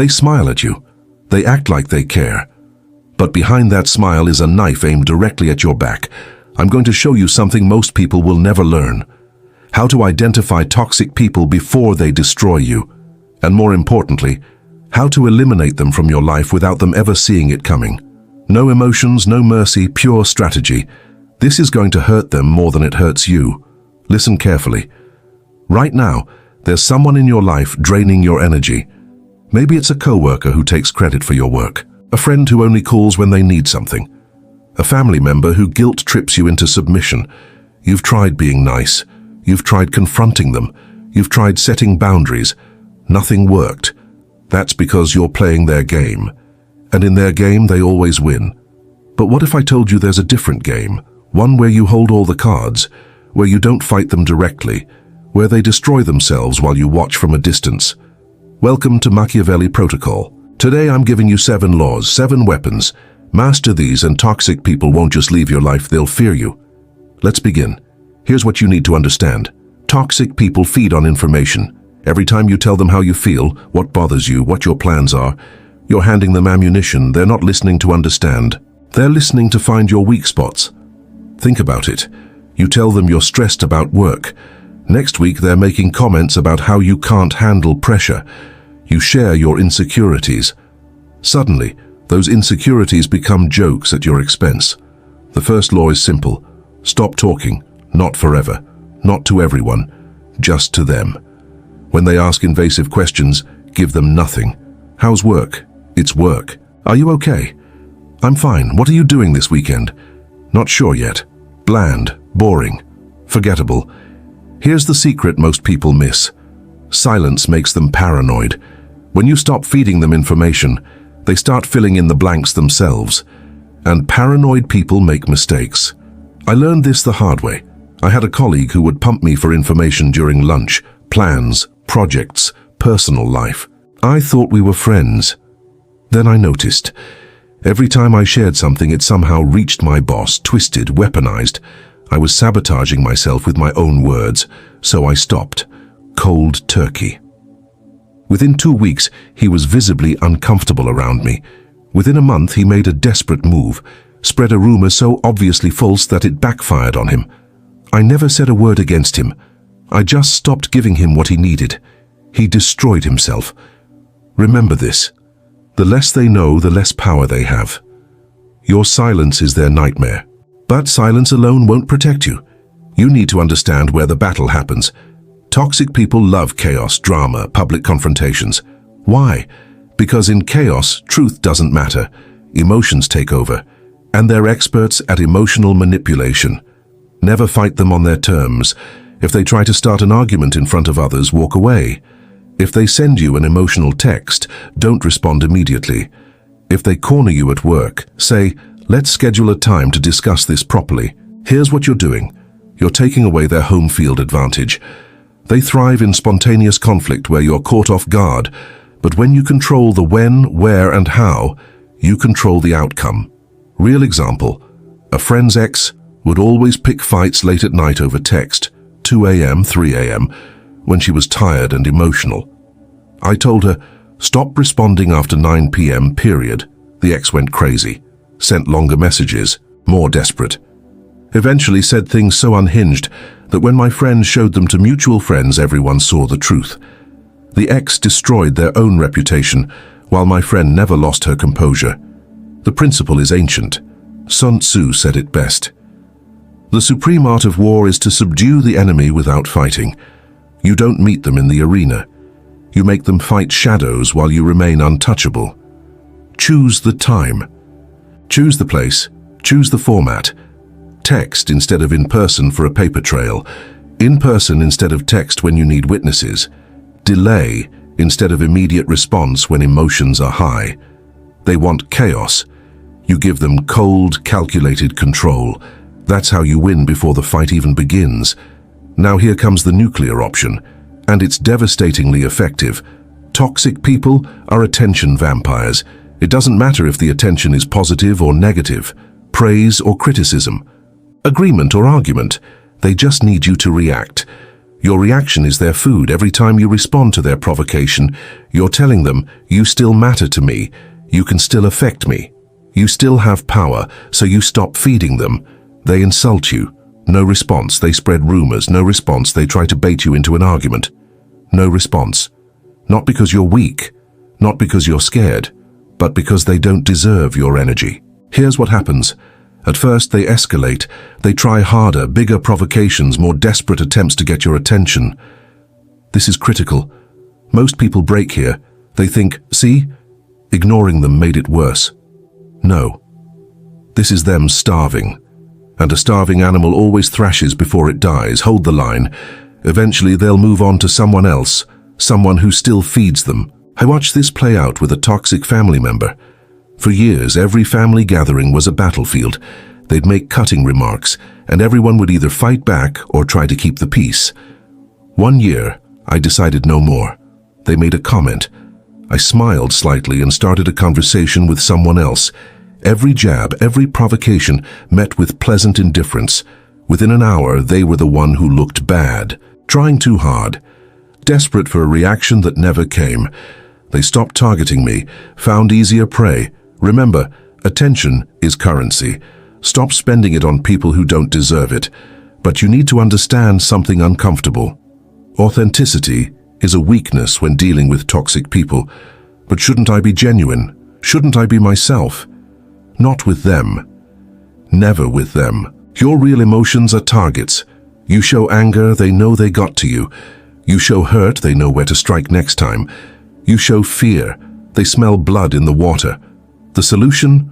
They smile at you. They act like they care. But behind that smile is a knife aimed directly at your back. I'm going to show you something most people will never learn. How to identify toxic people before they destroy you. And more importantly, how to eliminate them from your life without them ever seeing it coming. No emotions, no mercy, pure strategy. This is going to hurt them more than it hurts you. Listen carefully. Right now, there's someone in your life draining your energy. Maybe it's a coworker who takes credit for your work, a friend who only calls when they need something, a family member who guilt trips you into submission. You've tried being nice. You've tried confronting them. You've tried setting boundaries. Nothing worked. That's because you're playing their game. And in their game, they always win. But what if I told you there's a different game? One where you hold all the cards, where you don't fight them directly, where they destroy themselves while you watch from a distance. Welcome to Machiavelli Protocol. Today I'm giving you 7 laws, 7 weapons. Master these and toxic people won't just leave your life, they'll fear you. Let's begin. Here's what you need to understand. Toxic people feed on information. Every time you tell them how you feel, what bothers you, what your plans are, you're handing them ammunition. They're not listening to understand. They're listening to find your weak spots. Think about it. You tell them you're stressed about work. Next week they're making comments about how you can't handle pressure. You share your insecurities. Suddenly, those insecurities become jokes at your expense. The first law is simple. Stop talking. Not forever. Not to everyone. Just to them. When they ask invasive questions, give them nothing. How's work? It's work. Are you okay? I'm fine. What are you doing this weekend? Not sure yet. Bland. Boring. Forgettable. Here's the secret most people miss. Silence makes them paranoid. When you stop feeding them information, they start filling in the blanks themselves. And paranoid people make mistakes. I learned this the hard way. I had a colleague who would pump me for information during lunch, plans, projects, personal life. I thought we were friends. Then I noticed. Every time I shared something, it somehow reached my boss, twisted, weaponized. I was sabotaging myself with my own words, so I stopped. Cold turkey. Within 2 weeks, he was visibly uncomfortable around me. Within a month, he made a desperate move, spread a rumor so obviously false that it backfired on him. I never said a word against him. I just stopped giving him what he needed. He destroyed himself. Remember this. The less they know, the less power they have. Your silence is their nightmare. But silence alone won't protect you. You need to understand where the battle happens. Toxic people love chaos, drama, public confrontations. Why? Because in chaos, truth doesn't matter. Emotions take over. And they're experts at emotional manipulation. Never fight them on their terms. If they try to start an argument in front of others, walk away. If they send you an emotional text, don't respond immediately. If they corner you at work, say, let's schedule a time to discuss this properly. Here's what you're doing. You're taking away their home field advantage. They thrive in spontaneous conflict where you're caught off guard, but when you control the when, where, and how, you control the outcome. Real example, a friend's ex would always pick fights late at night over text, 2 a.m., 3 a.m., when she was tired and emotional. I told her, stop responding after 9 p.m., period. The ex went crazy, sent longer messages, more desperate. Eventually said things so unhinged that when my friend showed them to mutual friends, everyone saw the truth. The ex destroyed their own reputation, while my friend never lost her composure. The principle is ancient. Sun Tzu said it best. The supreme art of war is to subdue the enemy without fighting. You don't meet them in the arena. You make them fight shadows while you remain untouchable. Choose the time. Choose the place. Choose the format. Text instead of in person for a paper trail. In person instead of text when you need witnesses. Delay instead of immediate response when emotions are high. They want chaos. You give them cold, calculated control. That's how you win before the fight even begins. Now here comes the nuclear option, and it's devastatingly effective. Toxic people are attention vampires. It doesn't matter if the attention is positive or negative, praise or criticism, agreement or argument. They just need you to react. Your reaction is their food. Every time you respond to their provocation, you're telling them, you still matter to me, you can still affect me. You still have power, so you stop feeding them. They insult you. No response. They spread rumors. No response. They try to bait you into an argument. No response. Not because you're weak, not because you're scared, but because they don't deserve your energy. Here's what happens. At first, they escalate. They try harder, bigger provocations, more desperate attempts to get your attention. This is critical. Most people break here. They think, see, ignoring them made it worse. No. This is them starving. And a starving animal always thrashes before it dies. Hold the line. Eventually, they'll move on to someone else, someone who still feeds them. I watched this play out with a toxic family member. For years, every family gathering was a battlefield. They'd make cutting remarks, and everyone would either fight back or try to keep the peace. One year, I decided no more. They made a comment. I smiled slightly and started a conversation with someone else. Every jab, every provocation met with pleasant indifference. Within an hour, they were the one who looked bad, trying too hard, desperate for a reaction that never came. They stopped targeting me, found easier prey. Remember, attention is currency. Stop spending it on people who don't deserve it. But you need to understand something uncomfortable. Authenticity is a weakness when dealing with toxic people. But shouldn't I be genuine? Shouldn't I be myself? Not with them. Never with them. Your real emotions are targets. You show anger, they know they got to you. You show hurt, they know where to strike next time. You show fear, they smell blood in the water. The solution?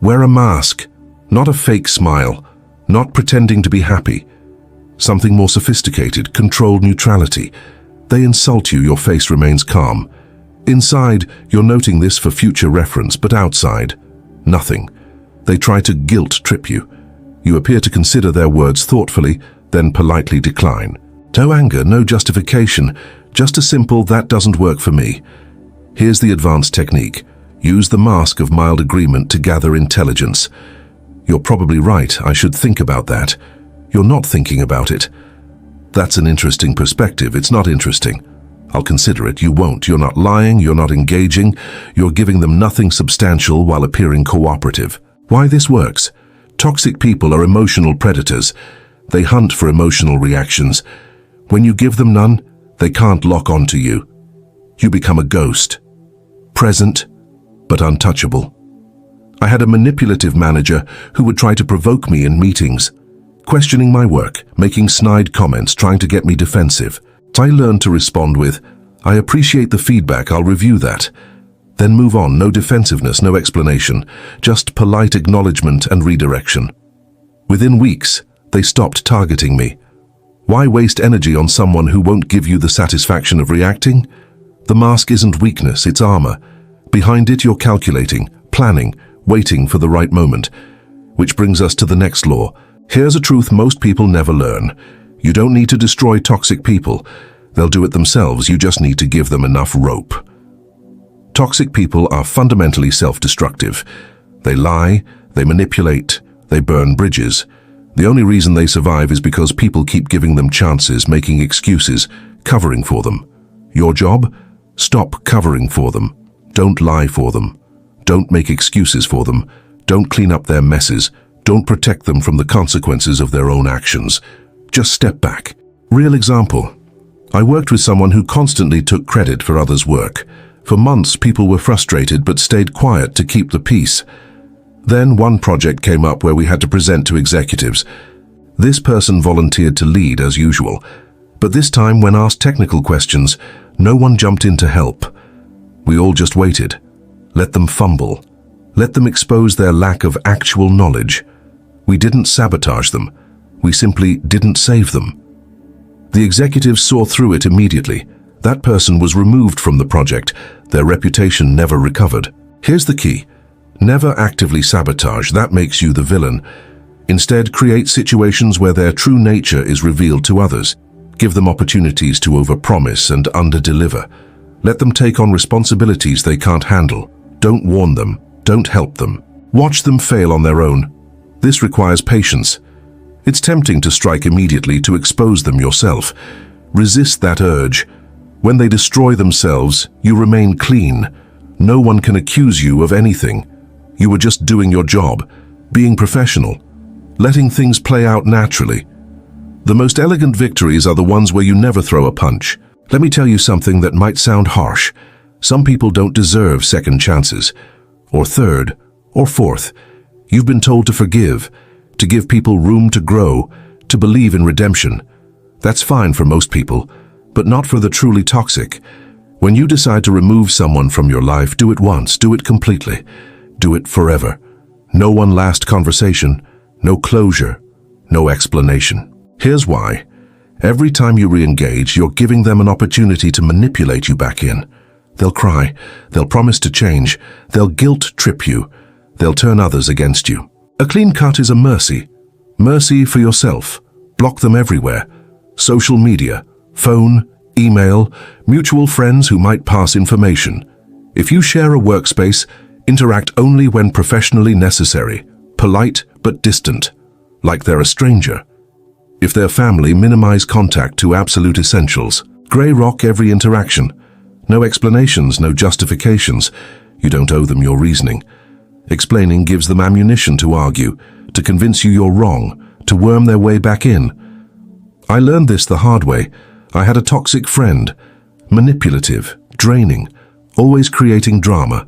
Wear a mask, not a fake smile, not pretending to be happy. Something more sophisticated, controlled neutrality. They insult you, your face remains calm. Inside, you're noting this for future reference, but outside, nothing. They try to guilt trip you. You appear to consider their words thoughtfully, then politely decline. No anger, no justification, just a simple, that doesn't work for me. Here's the advanced technique. Use the mask of mild agreement to gather intelligence. You're probably right, I should think about that. You're not thinking about it. That's an interesting perspective, it's not interesting. I'll consider it, you won't. You're not lying, you're not engaging, you're giving them nothing substantial while appearing cooperative. Why this works? Toxic people are emotional predators. They hunt for emotional reactions. When you give them none, they can't lock onto you. You become a ghost. Present, but untouchable. I had a manipulative manager who would try to provoke me in meetings, questioning my work, making snide comments, trying to get me defensive. I learned to respond with, I appreciate the feedback, I'll review that. Then move on, no defensiveness, no explanation, just polite acknowledgement and redirection. Within weeks, they stopped targeting me. Why waste energy on someone who won't give you the satisfaction of reacting? The mask isn't weakness, it's armor. Behind it, you're calculating, planning, waiting for the right moment. Which brings us to the next law. Here's a truth most people never learn. You don't need to destroy toxic people. They'll do it themselves, you just need to give them enough rope. Toxic people are fundamentally self-destructive. They lie, they manipulate, they burn bridges. The only reason they survive is because people keep giving them chances, making excuses, covering for them. Your job? Stop covering for them. Don't lie for them. Don't make excuses for them. Don't clean up their messes. Don't protect them from the consequences of their own actions. Just step back. Real example. I worked with someone who constantly took credit for others' work. For months, people were frustrated but stayed quiet to keep the peace. Then one project came up where we had to present to executives. This person volunteered to lead as usual, but this time when asked technical questions, no one jumped in to help. We all just waited. Let them fumble. Let them expose their lack of actual knowledge. We didn't sabotage them. We simply didn't save them. The executives saw through it immediately. That person was removed from the project. Their reputation never recovered. Here's the key. Never actively sabotage, that makes you the villain. Instead, create situations where their true nature is revealed to others. Give them opportunities to overpromise and underdeliver. Let them take on responsibilities they can't handle. Don't warn them. Don't help them. Watch them fail on their own. This requires patience. It's tempting to strike immediately to expose them yourself. Resist that urge. When they destroy themselves, you remain clean. No one can accuse you of anything. You were just doing your job, being professional, letting things play out naturally. The most elegant victories are the ones where you never throw a punch. Let me tell you something that might sound harsh. Some people don't deserve second chances, or third, or fourth. You've been told to forgive, to give people room to grow, to believe in redemption. That's fine for most people, but not for the truly toxic. When you decide to remove someone from your life, do it once, do it completely, do it forever. No one last conversation, no closure, no explanation. Here's why. Every time you re-engage, you're giving them an opportunity to manipulate you back in. They'll cry, they'll promise to change, they'll guilt-trip you, they'll turn others against you. A clean cut is a mercy. Mercy for yourself. Block them everywhere. Social media, phone, email, mutual friends who might pass information. If you share a workspace, interact only when professionally necessary, polite but distant, like they're a stranger. If they're family, minimize contact to absolute essentials. Grey rock every interaction. No explanations, no justifications. You don't owe them your reasoning. Explaining gives them ammunition to argue, to convince you you're wrong, to worm their way back in. I learned this the hard way. I had a toxic friend, manipulative, draining, always creating drama.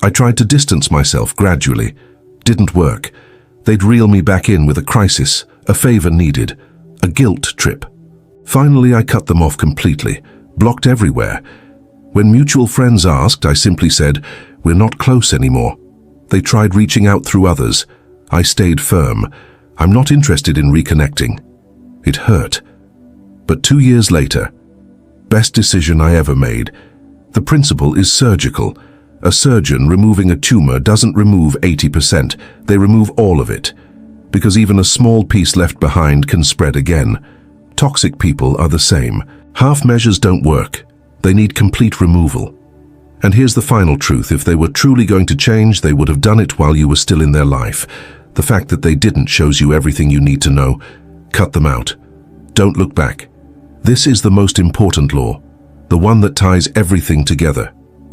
I tried to distance myself gradually. Didn't work. They'd reel me back in with a crisis, a favor needed, a guilt trip. Finally, I cut them off completely, blocked everywhere. When mutual friends asked, I simply said, "We're not close anymore." They tried reaching out through others. I stayed firm. I'm not interested in reconnecting. It hurt. But 2 years later, best decision I ever made. The principle is surgical. A surgeon removing a tumor doesn't remove 80%, they remove all of it. Because even a small piece left behind can spread again. Toxic people are the same. Half measures don't work. They need complete removal. And here's the final truth. If they were truly going to change, they would have done it while you were still in their life. The fact that they didn't shows you everything you need to know. Cut them out. Don't look back. This is the most important law, the one that ties everything together.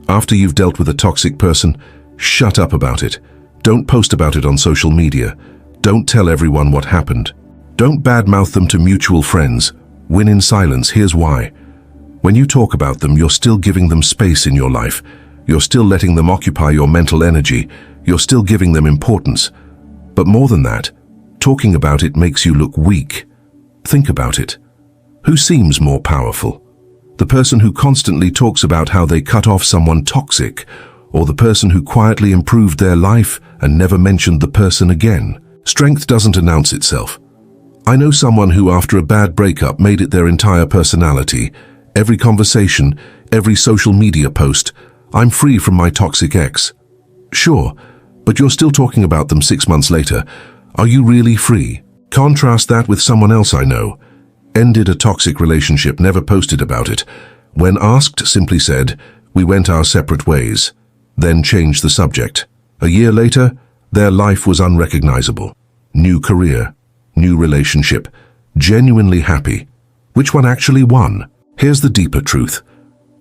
After you've dealt with a toxic person, shut up about it. Don't post about it on social media. Don't tell everyone what happened. Don't badmouth them to mutual friends. Win in silence. Here's why. When you talk about them, you're still giving them space in your life. You're still letting them occupy your mental energy. You're still giving them importance. But more than that, talking about it makes you look weak. Think about it. Who seems more powerful? The person who constantly talks about how they cut off someone toxic, or the person who quietly improved their life and never mentioned the person again? Strength doesn't announce itself. I know someone who, after a bad breakup, made it their entire personality. Every conversation, every social media post, "I'm free from my toxic ex." Sure, but you're still talking about them 6 months later. Are you really free? Contrast that with someone else I know. Ended a toxic relationship, never posted about it. When asked, simply said, "We went our separate ways." Then changed the subject. A year later, their life was unrecognizable. New career, new relationship, genuinely happy. Which one actually won? Here's the deeper truth.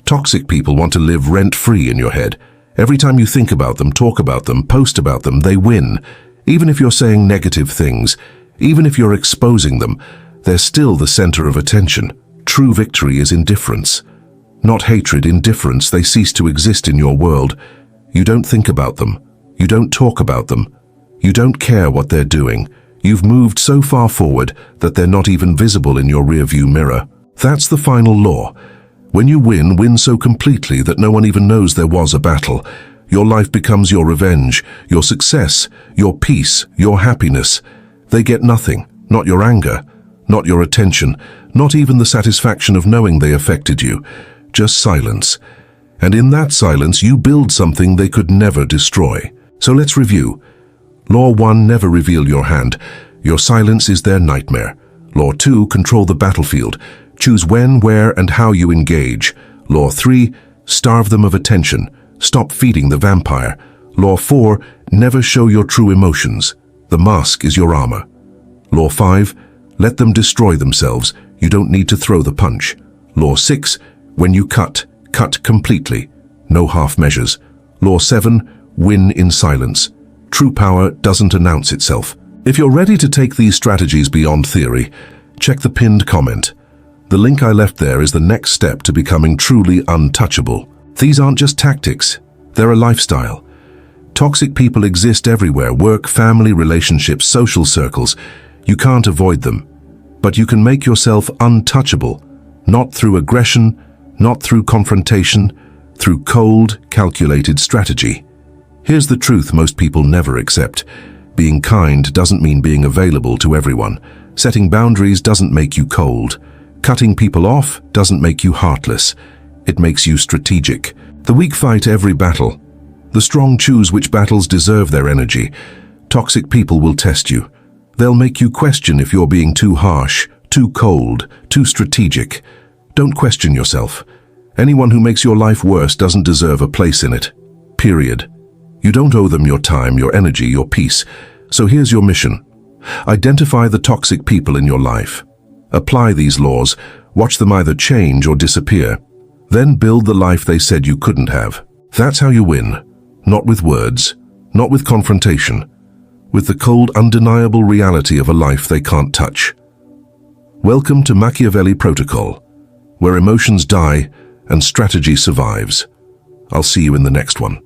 Toxic people want to live rent-free in your head. Every time you think about them, talk about them, post about them, they win. Even if you're saying negative things, even if you're exposing them, they're still the center of attention. True victory is indifference. Not hatred, indifference. They cease to exist in your world. You don't think about them. You don't talk about them. You don't care what they're doing. You've moved so far forward that they're not even visible in your rearview mirror. That's the final law. When you win, win so completely that no one even knows there was a battle. Your life becomes your revenge, your success, your peace, your happiness. They get nothing, not your anger, not your attention, not even the satisfaction of knowing they affected you. Just silence. And in that silence, you build something they could never destroy. So let's review. Law 1, never reveal your hand. Your silence is their nightmare. Law 2, control the battlefield. Choose when, where, and how you engage. Law 3, starve them of attention. Stop feeding the vampire. Law 4, never show your true emotions. The mask is your armor. Law 5, let them destroy themselves. You don't need to throw the punch. Law 6, when you cut, cut completely. No half measures. Law 7, win in silence. True power doesn't announce itself. If you're ready to take these strategies beyond theory, check the pinned comment. The link I left there is the next step to becoming truly untouchable. These aren't just tactics, they're a lifestyle. Toxic people exist everywhere: work, family, relationships, social circles. You can't avoid them. But you can make yourself untouchable, not through aggression, not through confrontation, through cold, calculated strategy. Here's the truth most people never accept. Being kind doesn't mean being available to everyone. Setting boundaries doesn't make you cold. Cutting people off doesn't make you heartless. It makes you strategic. The weak fight every battle. The strong choose which battles deserve their energy. Toxic people will test you. They'll make you question if you're being too harsh, too cold, too strategic. Don't question yourself. Anyone who makes your life worse doesn't deserve a place in it. Period. You don't owe them your time, your energy, your peace. So here's your mission. Identify the toxic people in your life. Apply these laws, watch them either change or disappear. Then build the life they said you couldn't have. That's how you win. Not with words, not with confrontation, with the cold, undeniable reality of a life they can't touch. Welcome to Machiavelli Protocol, where emotions die and strategy survives. I'll see you in the next one.